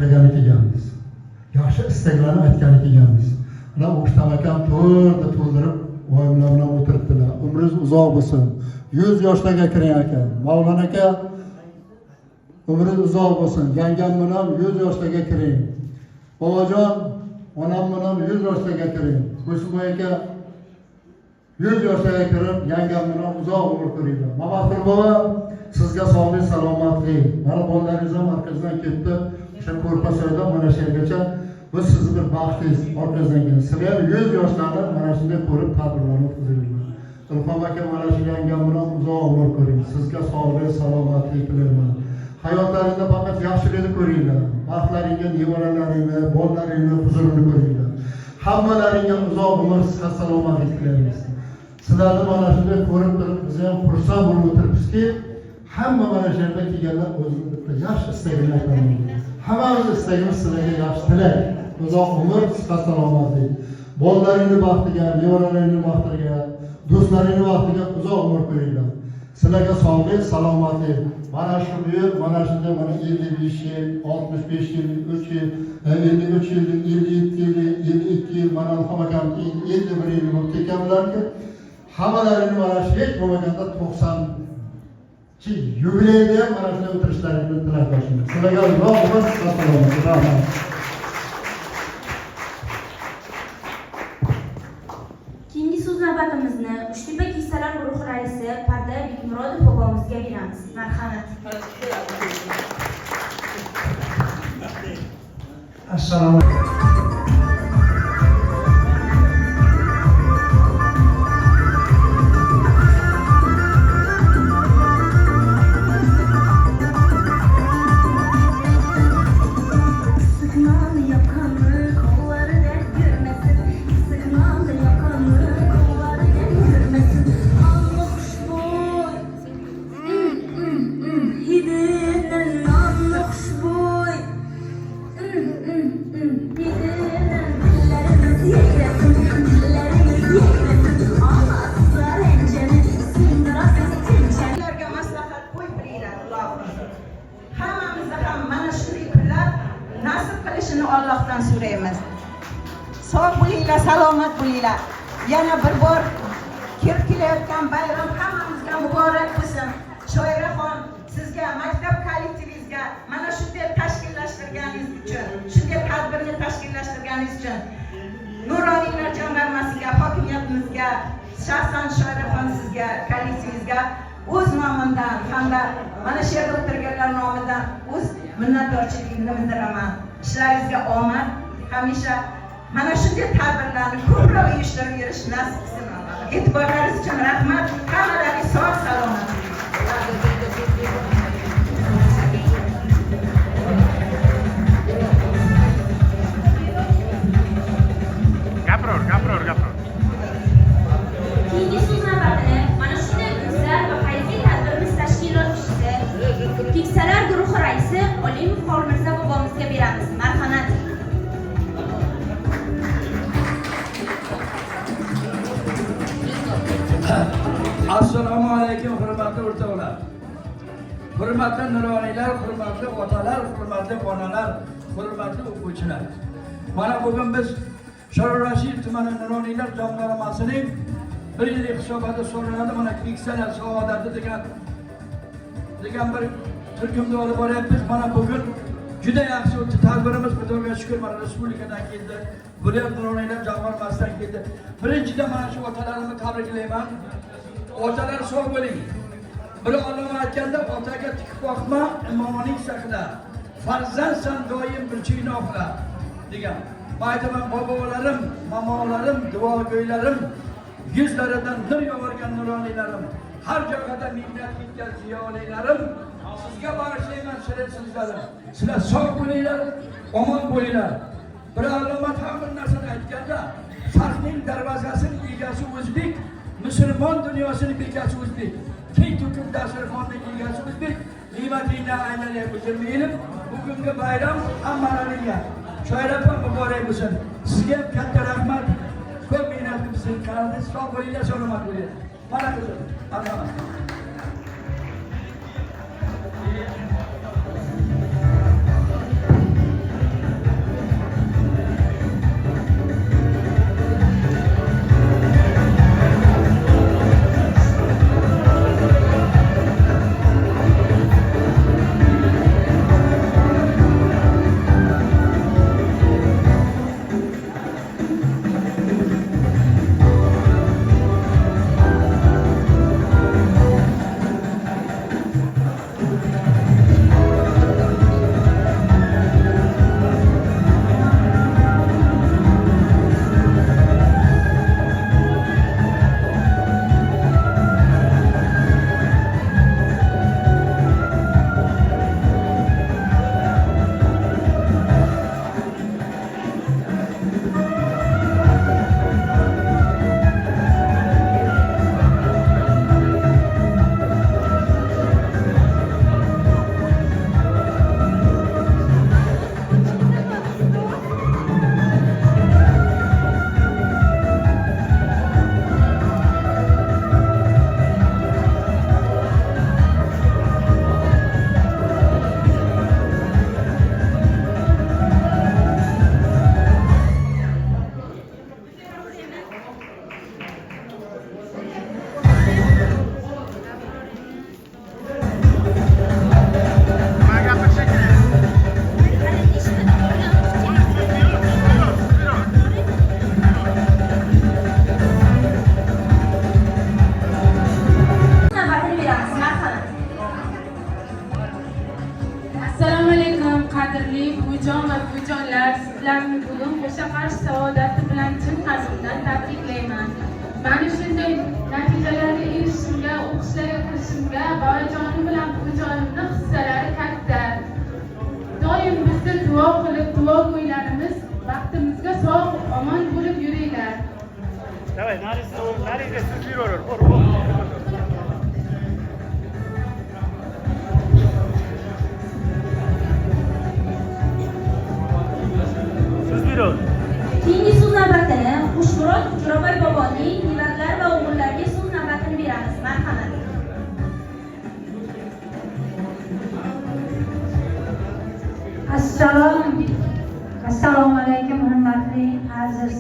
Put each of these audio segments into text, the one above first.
tilagan ekanmiz. Yaxshi istaklarni aytgan ekanmiz. Mana O'ktam akam to'ldirib oilalar bilan o'tiribdilar. Umringiz uzoq bo'lsin. 100 yoshlarga kiring aka. Mavlon aka umringiz uzoq bo'lsin. Yangam bilan 100 yoshlarga kiring. Bobojon, onam bilan 100 yoshlarga kiring. Qo'shboy aka 100 yoshlarga kirib, yangam bilan uzoq umr ko'ringlar. Mamatqul bobo, sizga sog'lik, salomatlik. Mana bolalaringiz ham markazdan ketdi. O'sha ko'rpasoyda mana shu yergacha biz sizni bir baxtingiz orqangizdan keldi. Sizlar 100 yoshlarda mana shunday ko'rib tadbirlarni o'tkazinglar. Ilhom aka mana shu yangam bilan uzoq umr ko'ring. Sizga sog'lik, salomatlik tilayman. Hayotlaringizda faqat yaxshilikni ko'ringlar. Baxtlaringga nevaralaringni, bolalaringni huzurini ko'ringlar. Hammalaringga uzoq umr, sihat, salomatlik tilaymiz. Sizlarni mana shunday ko'rib turib, biz ham xursand bo'lib o'tiribmizki, hamma mana shu yerga kelganlar o'zini bitta yaxshi istagini aytadi. Hammamiz istagimiz sizlarga yaxshi tilak, uzoq umr, sihat, salomatlik. Bolalaringni baxtiga, nevaralaringni baxtiga, do'stlaringni baxtiga uzoq umr ko'ringlar. Sizlarga sog'lik, salomatlik. Mana shu yil, mana shunday mana 55 yil, 65 yil, 3 yil, 53 yil, 57 yil, 52 yil, mana hammakam 51 yil bo'lib ketganlarki, hammalarini mana shu hech bo'lmaganda 90 yubileyda ham mana shunday o'tirishlarini tilaklarim. Sizlarga uzoq umr, sihat, salomatlik. Rahmat. Keyingi so'z navbatimizni Uchtepa keksalar guruhi raisi Parda Bekmurodov bobomizga beramiz. Marhamat. Assalomu alaykum. Allohdan so'raymiz. Sog' bo'linglar, salomat bo'linglar. Yana bir bor kirib kelayotgan bayram hammamizga muborak bo'lsin. Shoiraxon, sizga, maktab kollektivingizga mana shunday tashkillashtirganingiz uchun, shunday tadbirni tashkillashtirganingiz uchun Nuroniylar jamg'armasiga, hokimiyatimizga, shaxsan Shoiraxon sizga, kollektivingizga o'z nomimdan hamda mana shu yerda o'tirganlar nomidan o'z minnatdorchiligimni bildiraman. İşlaringizga omad, hamisha mana shunday tadbirlarni ko'proq uyushtirib yurish nasib qilsin. E'tiborlaringiz uchun rahmat. Hammalaringiz sog' salomat. Gapirur. Keyingi so'z navbatini mana shunday guruhlar va xayriy tadbirimiz tashkilotchisi keksalar guruhi raisi Olimov Xolmirza bobomizga beramiz. Marhamat. Assalomu alaykum hurmatli o'rtoqlar. Hurmatli nuroniylar, hurmatli otalar, hurmatli onalar, hurmatli o'quvchilar. Mana bugun biz Shorrashid tumani nuroniylar jamg'armasining 1 yillik hisoboti so'raladi. Mana keksalar saodati degan bir turkumda olib boryapmiz. Mana bugun juda yaxshi o'tdi tadbirimiz. Xudoga shukr, mana respublikadan keldi. Viloyat nuroniylar jamg'armasidan keldi. Birinchidan mana shu otalarimni tabriklayman. Otalar sog' bo'ling. Bir olim aytganda otaga tikib boqma, imoning saqla. Farzandsan doim bir chiyni oqla degan. Aytaman bobolarim, mamolarim, duogo'ylarim, yuzlaridan nur yog'irgan nuroniylarim, har joyda minnat ketgan ziyolilarim, sizga bag'ishlayman shirin so'zlarim. Sizlar sog' bo'linglar, omon bo'linglar. Bir alomat ham bir narsani aytganda, Farqning darvozasini egasi o'zbek, musulmon dunyosining bekasi o'zbek. Keng to'kim dasturxonning egasi o'zbek. Ne'matingdan aylanib o'tirmaylik. Bugungi bayram hammalaringga shoirapam muborak bo'lsin. Sizga ham katta rahmat. Ko'p mehnat qilibsiz. Qaringiz sog' bo'linglar, salomat bo'linglar. Mana qizim, marhamat. onajon va buvijonlar, sizlarni bugun o'sha qarshi saodati bilan chin qalbimdan tabriklayman. Mana shunday natijalarga erishishimga, o'qishlarga kirishimga bolajonim bilan buvijonimni hissalari katta. Doim bizni duo qilib, duo go'ylarimiz vaqtimizga sog' omon bo'lib yuringlar. Давай, narigi siz yuraver. Siz yuraver. Keyingi so'z navbatini Xushmurod Jo'raboy boboning nevaralari va o'g'illariga so'z navbatini beramiz. Marhamat. Assalomu alaykum hurmatli aziz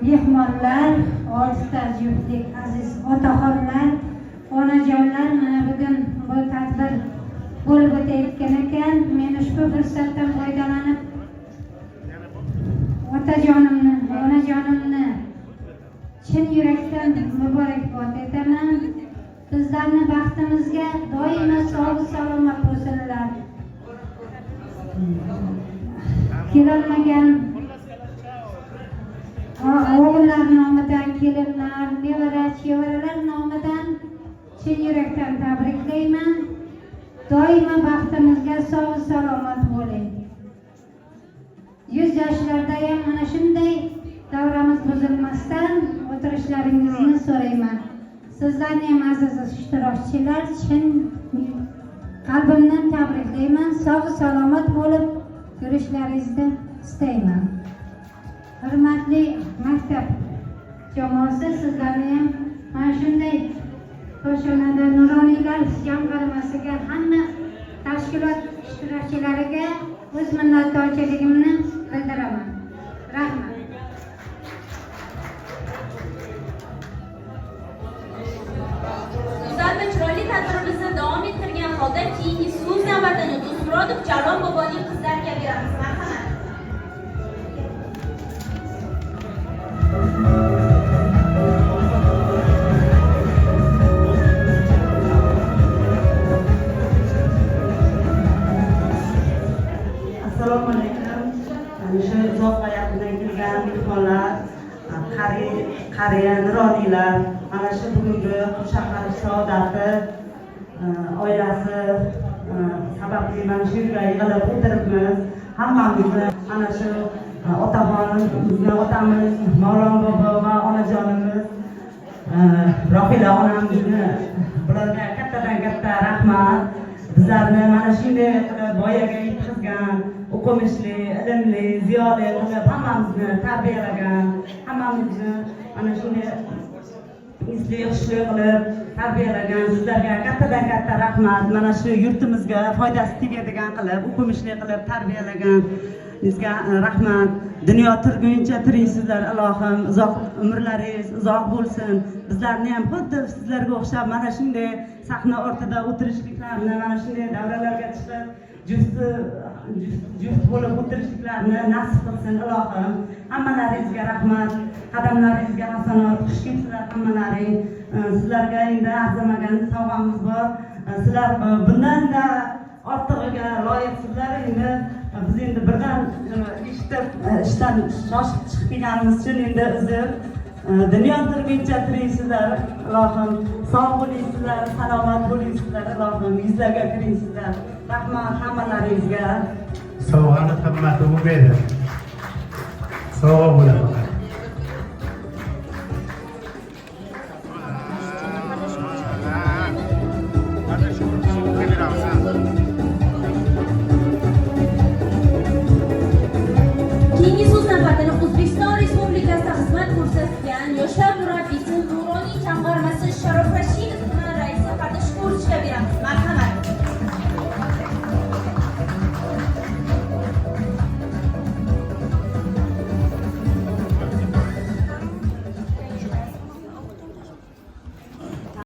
mehmonlar, oltita juftlik aziz otaxonlar, onajonlar, mana bugun bu tadbir bo'lib o'tayotgan ekan. Men ushbu fursatdan foydalanib otajonimni, onajonimni chin yurakdan muborakbod etaman. Bizlarni baxtimizga doimo sog' salomat bo'lsinlar. Kelolmagan o'g'illar nomidan, kelinlar, nevara, chevaralar nomidan chin yurakdan tabriklayman. Doimo baxtimizga sog' salomat bo'ling. 100 yoshlarda ham mana shunday davramiz buzilmasdan o'tirishlaringizni so'rayman. Sizlarni ham aziz ishtirokchilar chin qalbimdan tabriklayman. Sog' salomat bo'lib yurishlaringizni istayman. Hurmatli maktab jamoasi, sizlarni ham mana shunday ko'shanada nuroniylar jamg'armasiga, hamma tashkilot ishtirokchilariga o'z minnatdorchiligimni bildiraman. Rahmat. Go'zal va chiroyli tadbirimizni davom ettirgan holda keyingi so'z navbatini Do'stmurodov Jalol boboning qizlariga beramiz. Marhamat. Assalomu alaykum. Shu uzoq hayotdan kelgan mehmonlar, qariya nuroniylar, mana shu bugungi shahar saodati oilasi sababli mana shu yerga yig'ilib o'tiribmiz. Hammamizni mana shu otaxonimizni, otamiz Mavlon bobo va onajonimiz Rohila onamizni bularga kattadan katta rahmat. Bizlarni mana shunday qilib voyaga yetkazgan, o'qimishli, ilmli, ziyoli qilib hammamizni tarbiyalagan, hammamizni mana shunday isli xushli qilib tarbiyalagan sizlarga kattadan katta rahmat. Mana shu yurtimizga foydasi tegadigan qilib, o'qimishli qilib tarbiyalagan sizga rahmat. Dunyo turguncha tiringsizlar, ilohim, uzoq umrlaringiz uzoq bo'lsin. Bizlarni ham xuddi sizlarga o'xshab mana shunday sahna ortida o'tirishliklarni, mana shunday davralarga chiqib juft bo'lib o'tirishliklarni nasib qilsin, ilohim. Hammalaringizga rahmat, qadamlaringizga hasanot, xush kelibsizlar hammalaring. Sizlarga endi arzimagan sovg'amiz bor. Sizlar bundan-da ortig'iga loyiqsizlar. Endi biz endi birdan eshitib ishdan shoshib chiqib kelganimiz uchun endi uzr. Dunyo turguncha tiringsizlar, ilohim. Sog' bo'lingsizlar, salomat bo'lingsizlar, ilohim. Yuzlarga kiringsizlar. Rahmat hammalaringizga. Sovg'ani qimmati bu edi. Sovg'a bo'ladi. Keyingi so'z navbatini O'zbekiston Respublikasi